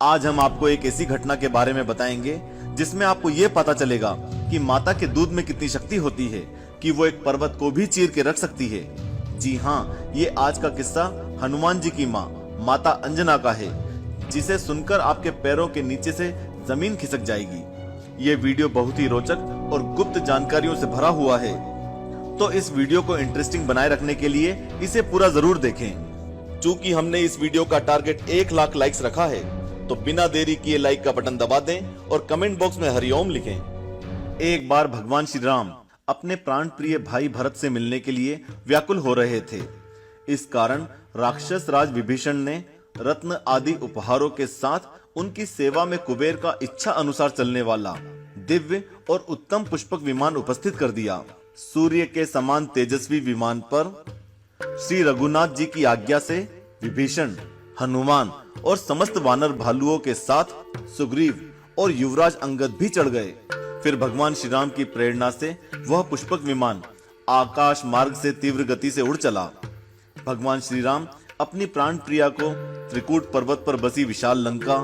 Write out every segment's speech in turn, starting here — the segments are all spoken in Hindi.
आज हम आपको एक ऐसी घटना के बारे में बताएंगे जिसमें आपको ये पता चलेगा कि माता के दूध में कितनी शक्ति होती है कि वो एक पर्वत को भी चीर के रख सकती है। जी हाँ, ये आज का किस्सा हनुमान जी की माँ माता अंजना का है, जिसे सुनकर आपके पैरों के नीचे से जमीन खिसक जाएगी। ये वीडियो बहुत ही रोचक और गुप्त जानकारियों से भरा हुआ है, तो इस वीडियो को इंटरेस्टिंग बनाए रखने के लिए इसे पूरा जरूर देखें। चूंकि हमने इस वीडियो का टारगेट 1 लाख लाइक्स रखा है, तो बिना देरी किए लाइक का बटन दबा दें और कमेंट बॉक्स में हरिओम लिखें। एक बार भगवान श्री राम अपने प्राण प्रिय भाई भरत से मिलने के लिए व्याकुल हो रहे थे। इस कारण राक्षस राज विभीषण ने रत्न आदि उपहारों के साथ उनकी सेवा में कुबेर का इच्छा अनुसार चलने वाला दिव्य और उत्तम पुष्पक विमान उपस्थित कर दिया। सूर्य के समान तेजस्वी विमान पर श्री रघुनाथ जी की आज्ञा से विभीषण, हनुमान और समस्त वानर भालुओं के साथ सुग्रीव और युवराज अंगद भी चढ़ गए। फिर भगवान श्री राम की प्रेरणा से वह पुष्पक विमान आकाश मार्ग से तीव्र गति से उड़ चला। भगवान श्री राम अपनी प्राण प्रिया को त्रिकूट पर्वत पर बसी विशाल लंका,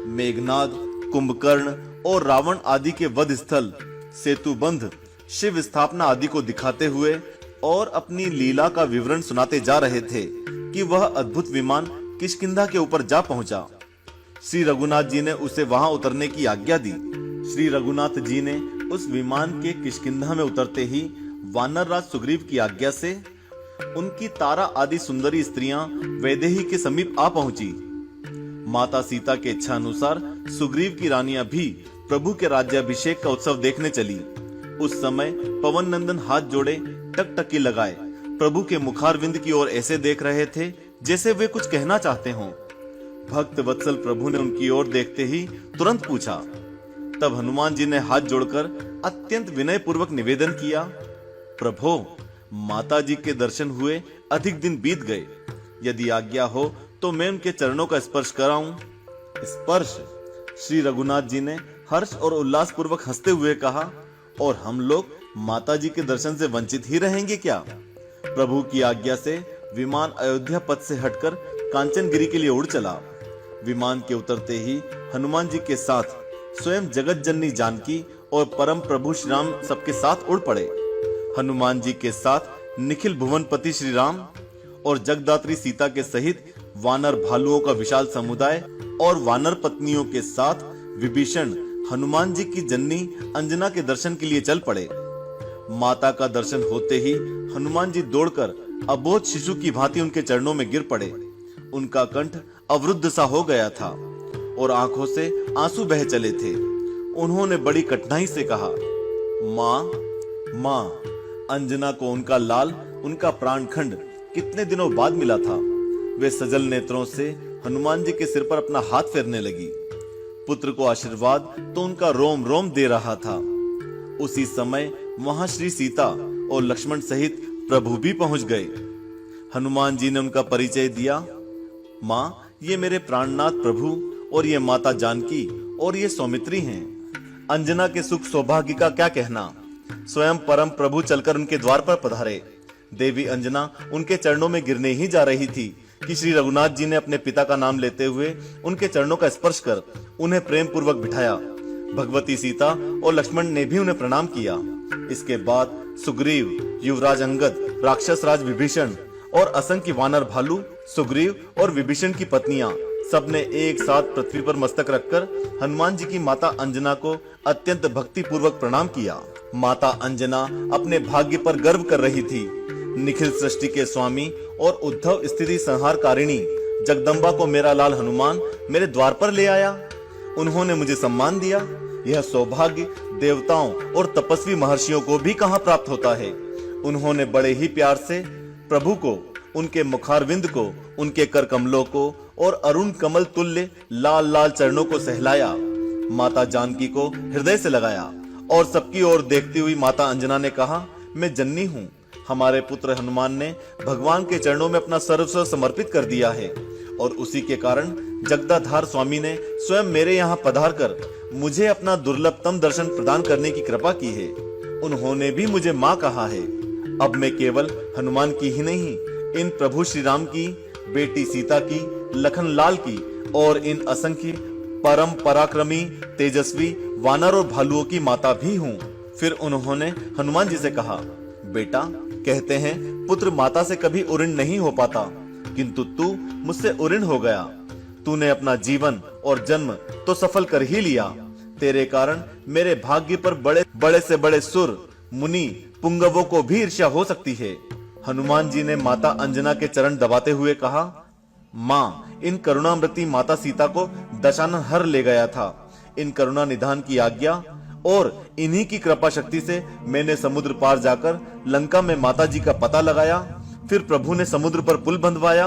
मेघनाद, कुंभकर्ण और रावण आदि के वध स्थल, सेतुबंध, शिव स्थापना आदि को दिखाते हुए और अपनी लीला का विवरण सुनाते जा रहे थे कि वह अद्भुत विमान किष्किंधा के ऊपर जा पहुंचा। श्री रघुनाथ जी ने उसे वहां उतरने की आज्ञा दी। श्री रघुनाथ जी ने उस विमान के किष्किंधा में उतरते ही वानर राज सुग्रीव की आज्ञा से उनकी तारा आदि सुंदरी स्त्रियां वैदेही के समीप आ पहुंची। माता सीता के इच्छा अनुसार सुग्रीव की रानियां भी प्रभु के राज्याभिषेक का उत्सव देखने चली। उस समय पवन नंदन हाथ जोड़े टकटकी लगाए प्रभु के मुखारविंद की ओर ऐसे देख रहे थे जैसे वे कुछ कहना चाहते हों। भक्त वत्सल प्रभु ने उनकी ओर देखते ही तुरंत पूछा। तब हनुमान जी ने हाथ जोड़कर अत्यंत विनय पूर्वक निवेदन किया, प्रभो, माता जी के दर्शन हुए अधिक दिन बीत गए। यदि आज्ञा हो तो मैं उनके चरणों का स्पर्श कराऊं। स्पर्श? श्री रघुनाथ जी ने हर्ष और उल्लास पूर्वक हंसते हुए कहा, और हम लोग माता जी के दर्शन से वंचित ही रहेंगे क्या? प्रभु की आज्ञा से विमान अयोध्या पथ से हटकर कांचनगिरी के लिए उड़ चला। विमान के उतरते ही हनुमान जी के साथ स्वयं जगत जननी जानकी और परम प्रभु श्री राम सबके साथ उड़ पड़े। हनुमान जी के साथ निखिल भुवनपति श्री राम और जगदात्री सीता के सहित वानर भालुओं का विशाल समुदाय और वानर पत्नियों के साथ विभीषण हनुमान जी की जननी अंजना के दर्शन के लिए चल पड़े। माता का दर्शन होते ही हनुमान जी दौड़कर अबोध शिशु की भांति उनके चरणों में गिर पड़े। उनका कंठ अवरुद्ध सा हो गया था और आंखों से आंसू बह चले थे। उन्होंने बड़ी कठिनाई से कहा, माँ, माँ। अंजना को उनका लाल, उनका प्राणखंड कितने दिनों बाद मिला था। वे सजल नेत्रों से हनुमान जी के सिर पर अपना हाथ फेरने लगी। पुत्र को आशीर्वाद तो उनका रोम रोम दे रहा था। उसी समय वहां श्री सीता और लक्ष्मण सहित प्रभु भी पहुंच गए। हनुमान जी ने उनका परिचय दिया, माँ, ये मेरे प्राणनाथ प्रभु और ये माता जानकी और ये सौमित्री हैं। अंजना के सुख सौभाग्य का क्या कहना। स्वयं परम प्रभु चलकर उनके द्वार पर पधारे। देवी अंजना उनके चरणों में गिरने ही जा रही थी कि श्री रघुनाथ जी ने अपने पिता का नाम लेते हुए उनके चरणों का स्पर्श कर उन्हें प्रेम पूर्वक बिठाया। भगवती सीता और लक्ष्मण ने भी उन्हें प्रणाम किया। इसके बाद सुग्रीव, युवराज अंगद, राक्षस राज विभीषण और असंख्य वानर भालू, सुग्रीव और विभीषण की पत्नियां सबने एक साथ पृथ्वी पर मस्तक रखकर हनुमान जी की माता अंजना को अत्यंत भक्ति पूर्वक प्रणाम किया। माता अंजना अपने भाग्य पर गर्व कर रही थी। निखिल सृष्टि के स्वामी और उद्धव स्थिति संहारकारिणी जगदम्बा को मेरा लाल हनुमान मेरे द्वार पर ले आया। उन्होंने मुझे सम्मान दिया। यह सौभाग्य देवताओं और तपस्वी महर्षियों को भी कहां प्राप्त होता है। उन्होंने बड़े ही प्यार से प्रभु को, उनके मुखारविंद को, उनके कर कमलों को और अरुण कमल तुल्य लाल लाल चरणों को सहलाया। माता जानकी को हृदय से लगाया और सबकी ओर देखती हुई माता अंजना ने कहा, मैं जननी हूँ। हमारे पुत्र हनुमान ने भगवान के चरणों में अपना सर्वस्व समर्पित कर दिया है और उसी के कारण जगदाधार स्वामी ने स्वयं मेरे यहाँ पधार कर मुझे अपना दुर्लभतम दर्शन प्रदान करने की कृपा की है। उन्होंने भी मुझे माँ कहा है। अब मैं केवल हनुमान की ही नहीं, इन प्रभु श्री राम की, बेटी सीता की, लखन लाल की और इन असंख्य परम पराक्रमी तेजस्वी वानर और भालुओं की माता भी हूँ। फिर उन्होंने हनुमान जी से कहा, बेटा, कहते हैं पुत्र माता से कभी उऋण नहीं हो पाता, किंतु तू मुझसे उऋण हो गया। तूने अपना जीवन और जन्म तो सफल कर ही लिया। तेरे कारण मेरे भाग्य पर बड़े बड़े से बड़े सुर, मुनि, पुंगवों को भी ईर्ष्या हो सकती है। हनुमान जी ने माता अंजना के चरण दबाते हुए कहा, माँ, इन करुणामृति माता सीता को दशानन हर ले गया था। इन करुणा निधान की आज्ञा और इन्हीं की कृपा शक्ति से मैंने समुद्र पार जाकर लंका में माता जी का पता लगाया। फिर प्रभु ने समुद्र पर पुल बंधवाया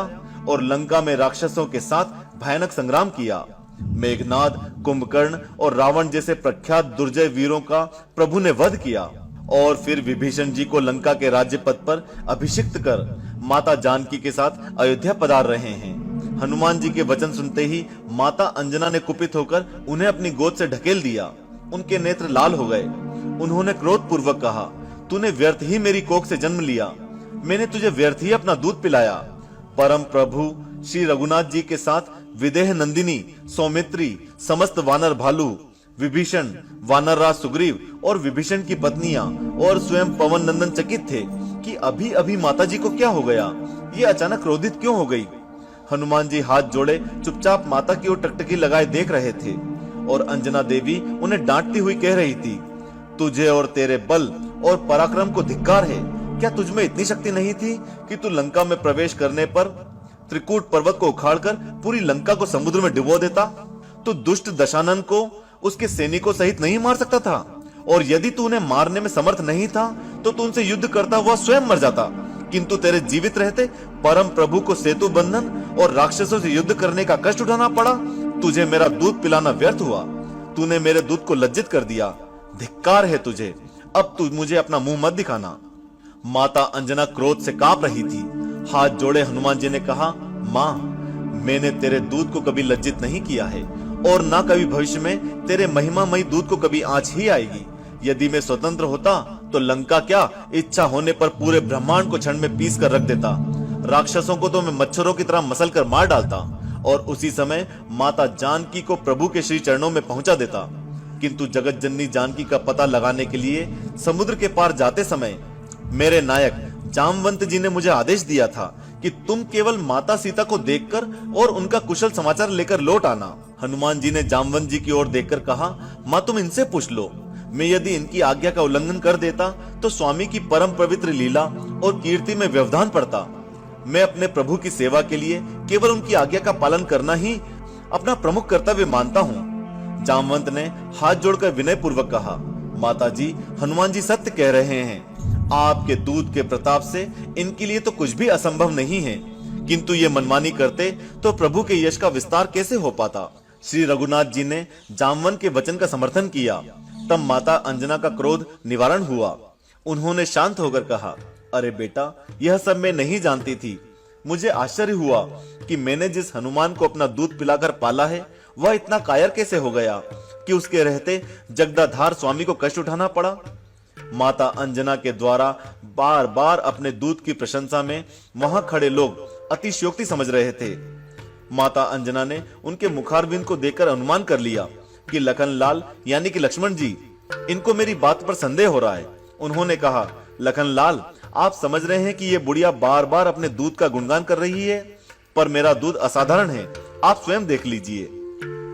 और लंका में राक्षसों के साथ भयानक संग्राम किया। मेघनाद, कुंभकर्ण और रावण जैसे प्रख्यात दुर्जय वीरों का प्रभु ने वध किया और फिर विभीषण जी को लंका के राज्य पद पर अभिषिक्त कर माता जानकी के साथ अयोध्या पधार रहे हैं। हनुमान जी के वचन सुनते ही माता अंजना ने कुपित होकर उन्हें अपनी गोद से ढकेल दिया। उनके नेत्र लाल हो गए। उन्होंने क्रोध पूर्वक कहा, तूने व्यर्थ ही मेरी कोख से जन्म लिया। मैंने तुझे व्यर्थ ही अपना दूध पिलाया। परम प्रभु श्री रघुनाथ जी के साथ विदेह नंदिनी, सौमित्री, समस्त वानर भालू, विभीषण, वानरराज सुग्रीव और विभीषण की पत्नियां और स्वयं पवन नंदन चकित थे कि अभी अभी माता जी को क्या हो गया, ये अचानक क्रोधित क्यों हो गई। हनुमान जी हाथ जोड़े चुपचाप माता की ओर टकटकी लगाए देख रहे थे और अंजना देवी उन्हें डांटती हुई कह रही थी, तुझे और तेरे बल और पराक्रम को धिक्कार है। क्या तुझ में इतनी शक्ति नहीं थी कि तू लंका में प्रवेश करने पर त्रिकूट पर्वत को उखाड़कर पूरी लंका को समुद्र में डुबो देता? तू दुष्ट दशानन को उसके सैनिकों सहित नहीं मार सकता था? और यदि तू उन्हें मारने में समर्थ नहीं था तो तू उनसे युद्ध करता हुआ स्वयं मर जाता। किंतु तेरे जीवित रहते परम प्रभु को सेतु बंधन और राक्षसों से युद्ध करने का कष्ट उठाना पड़ा। तुझे मेरा दूध पिलाना व्यर्थ हुआ। तूने मेरे दूध को लज्जित कर दिया। धिक्कार है तुझे। अब तू मुझे अपना मुंह मत दिखाना। माता अंजना क्रोध से कांप रही थी। हाथ जोड़े हनुमान जी ने कहा, माँ, मैंने तेरे दूध को कभी लज्जित नहीं किया है और ना कभी भविष्य में तेरे महिमामयी दूध को कभी आंच ही आएगी। यदि मैं स्वतंत्र होता तो लंका क्या, इच्छा होने पर पूरे ब्रह्मांड को क्षण में पीस कर रख देता। राक्षसों को तो मैं मच्छरों की तरह मसल कर मार डालता और उसी समय माता जानकी को प्रभु के श्री चरणों में पहुंचा देता। किंतु जगत जननी जानकी का पता लगाने के लिए समुद्र के पार जाते समय मेरे नायक जामवंत जी ने मुझे आदेश दिया था कि तुम केवल माता सीता को देखकर और उनका कुशल समाचार लेकर लौट आना। हनुमान जी ने जामवंत जी की ओर देखकर कहा, माँ, तुम इनसे पूछ लो। मैं यदि इनकी आज्ञा का उल्लंघन कर देता तो स्वामी की परम पवित्र लीला और कीर्ति में व्यवधान पड़ता। मैं अपने प्रभु की सेवा के लिए केवल उनकी आज्ञा का पालन करना ही अपना प्रमुख कर्तव्य मानता हूँ। जामवंत ने हाथ जोड़कर विनय पूर्वक कहा, माता जी, हनुमान जी सत्य कह रहे हैं। आपके दूध के प्रताप से इनके लिए तो कुछ भी असंभव नहीं है, किंतु ये मनमानी करते तो प्रभु के यश का विस्तार कैसे हो पाता। श्री रघुनाथ जी ने जामवंत के वचन का समर्थन किया। तब माता अंजना का क्रोध निवारण हुआ। उन्होंने शांत होकर कहा, अरे बेटा, यह सब मैं नहीं जानती थी। मुझे आश्चर्य हुआ कि मैंने जिस हनुमान को अपना दूध पिलाकर पाला है वह इतना कायर कैसे हो गया कि उसके रहते जगदाधार स्वामी को कष्ट उठाना पड़ा। माता अंजना के द्वारा बार बार अपने दूध की प्रशंसा में वहां खड़े लोग अतिशयोक्ति समझ रहे थे। माता अंजना ने उनके मुखारविंद को देखकर अनुमान कर लिया कि लखनलाल यानी कि लक्ष्मण जी, इनको मेरी बात पर संदेह हो रहा है। उन्होंने कहा, लखनलाल, आप समझ रहे हैं कि ये बुढ़िया बार बार अपने दूध का गुणगान कर रही है, पर मेरा दूध असाधारण है, आप स्वयं देख लीजिए।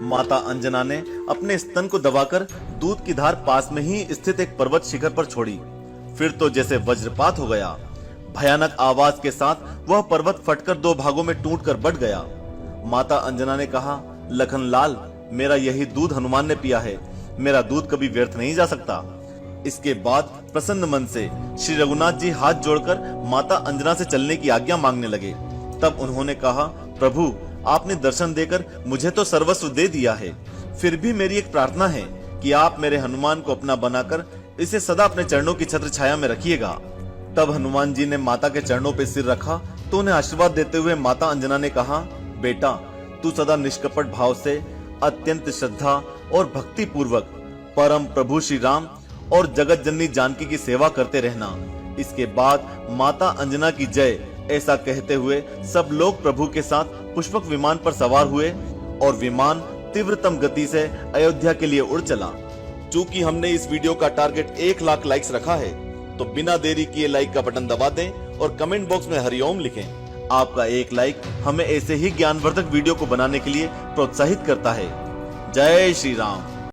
माता अंजना ने अपने स्तन को दबाकर दूध की धार पास में ही स्थित एक पर्वत शिखर पर छोड़ी। फिर तो जैसे वज्रपात हो गया। भयानक आवाज के साथ वह पर्वत फटकर दो भागों में टूटकर बढ़ गया। माता अंजना ने कहा, लखनलाल, मेरा यही दूध हनुमान ने पिया है। मेरा दूध कभी व्यर्थ नहीं जा सकता। इसके बाद प्रसन्न मन से श्री रघुनाथ जी हाथ जोड़कर माता अंजना से चलने की आज्ञा मांगने लगे। तब उन्होंने कहा, प्रभु, आपने दर्शन देकर मुझे तो सर्वस्व दे दिया है, फिर भी मेरी एक प्रार्थना है कि आप मेरे हनुमान को अपना बनाकर इसे सदा अपने चरणों की छत्र छाया में रखिएगा। तब हनुमान जी ने माता के चरणों पर सिर रखा तो उन्हें आशीर्वाद देते हुए माता अंजना ने कहा, बेटा, तू सदा निष्कपट भाव से अत्यंत श्रद्धा और भक्ति पूर्वक परम प्रभु श्री राम और जगत जननी जानकी की सेवा करते रहना। इसके बाद माता अंजना की जय, ऐसा कहते हुए सब लोग प्रभु के साथ पुष्पक विमान पर सवार हुए और विमान तीव्रतम गति से अयोध्या के लिए उड़ चला। चूंकि हमने इस वीडियो का टारगेट 1 लाख लाइक्स रखा है, तो बिना देरी किए लाइक का बटन दबा दें और कमेंट बॉक्स में हरिओम लिखें। आपका एक लाइक हमें ऐसे ही ज्ञानवर्धक वीडियो को बनाने के लिए प्रोत्साहित करता है। जय श्री राम।